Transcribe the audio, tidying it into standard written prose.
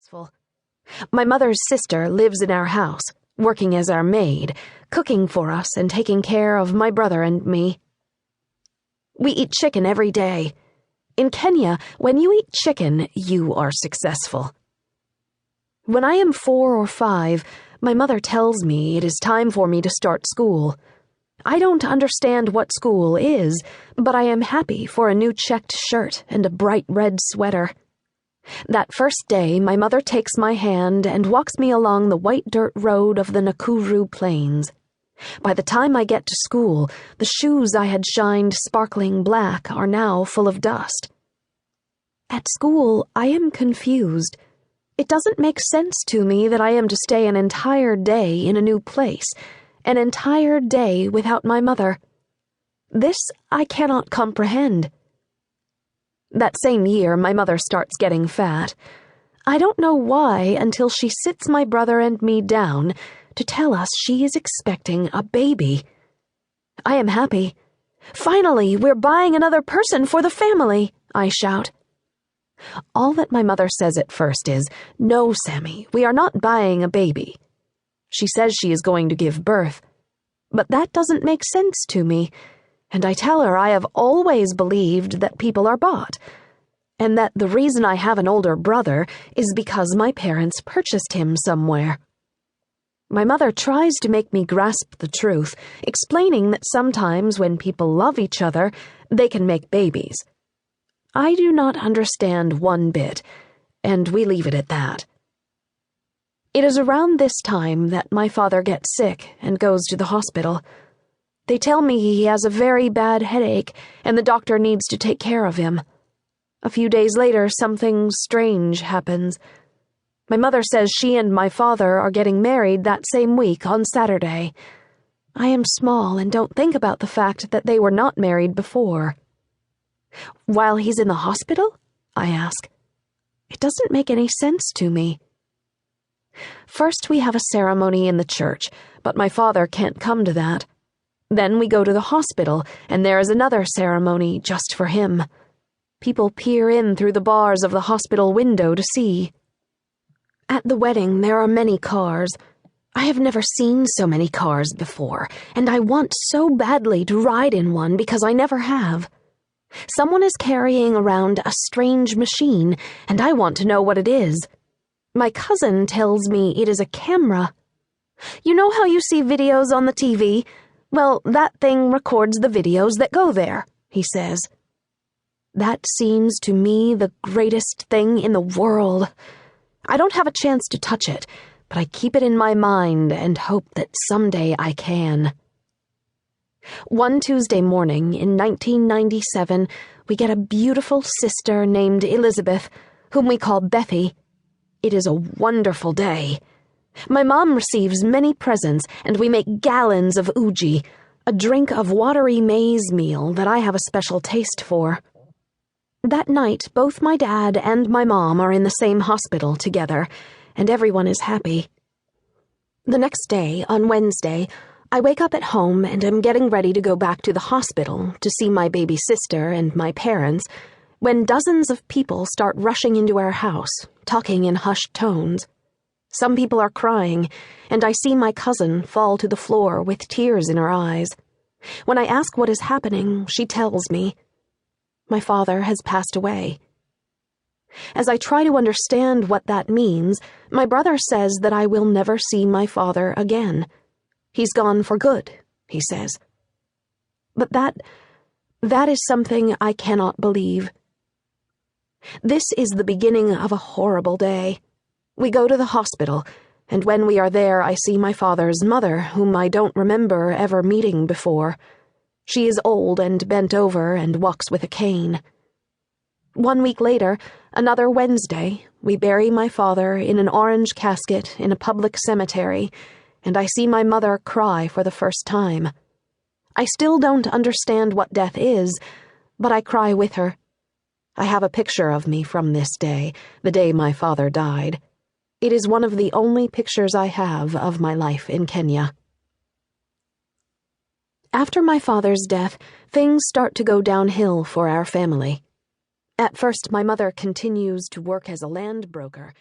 successful. My mother's sister lives in our house, working as our maid, cooking for us and taking care of my brother and me. We eat chicken every day. In Kenya, when you eat chicken, you are successful. When I am 4 or 5, my mother tells me it is time for me to start school. I don't understand what school is, but I am happy for a new checked shirt and a bright red sweater. That first day, my mother takes my hand and walks me along the white dirt road of the Nakuru Plains. By the time I get to school, the shoes I had shined sparkling black are now full of dust. At school, I am confused. It doesn't make sense to me that I am to stay an entire day in a new place, an entire day without my mother. This I cannot comprehend. That same year, my mother starts getting fat. I don't know why until she sits my brother and me down to tell us she is expecting a baby. I am happy. Finally, we're buying another person for the family, I shout. All that my mother says at first is, "No, Sammy, we are not buying a baby." She says she is going to give birth. But that doesn't make sense to me, and I tell her I have always believed that people are bought, and that the reason I have an older brother is because my parents purchased him somewhere. My mother tries to make me grasp the truth, explaining that sometimes when people love each other, they can make babies. I do not understand one bit, and we leave it at that. It is around this time that my father gets sick and goes to the hospital. They tell me he has a very bad headache, and the doctor needs to take care of him. A few days later, something strange happens. My mother says she and my father are getting married that same week on Saturday. I am small and don't think about the fact that they were not married before. While he's in the hospital? I ask. It doesn't make any sense to me. First, we have a ceremony in the church, but my father can't come to that. Then we go to the hospital, and there is another ceremony just for him. People peer in through the bars of the hospital window to see. At the wedding, there are many cars. I have never seen so many cars before, and I want so badly to ride in one because I never have. Someone is carrying around a strange machine, and I want to know what it is. My cousin tells me it is a camera. You know how you see videos on the TV? Well, that thing records the videos that go there, he says. That seems to me the greatest thing in the world. I don't have a chance to touch it, but I keep it in my mind and hope that someday I can. One Tuesday morning in 1997, we get a beautiful sister named Elizabeth, whom we call Bethy. It is a wonderful day. My mom receives many presents, and we make gallons of uji, a drink of watery maize meal that I have a special taste for. That night, both my dad and my mom are in the same hospital together, and everyone is happy. The next day, on Wednesday, I wake up at home and am getting ready to go back to the hospital to see my baby sister and my parents, when dozens of people start rushing into our house, talking in hushed tones. Some people are crying, and I see my cousin fall to the floor with tears in her eyes. When I ask what is happening, she tells me. My father has passed away. As I try to understand what that means, my brother says that I will never see my father again. He's gone for good, he says. But that is something I cannot believe. This is the beginning of a horrible day. We go to the hospital, and when we are there, I see my father's mother, whom I don't remember ever meeting before. She is old and bent over and walks with a cane. 1 week later, another Wednesday, we bury my father in an orange casket in a public cemetery, and I see my mother cry for the first time. I still don't understand what death is, but I cry with her. I have a picture of me from this day, the day my father died. It is one of the only pictures I have of my life in Kenya. After my father's death, things start to go downhill for our family. At first, my mother continues to work as a land broker,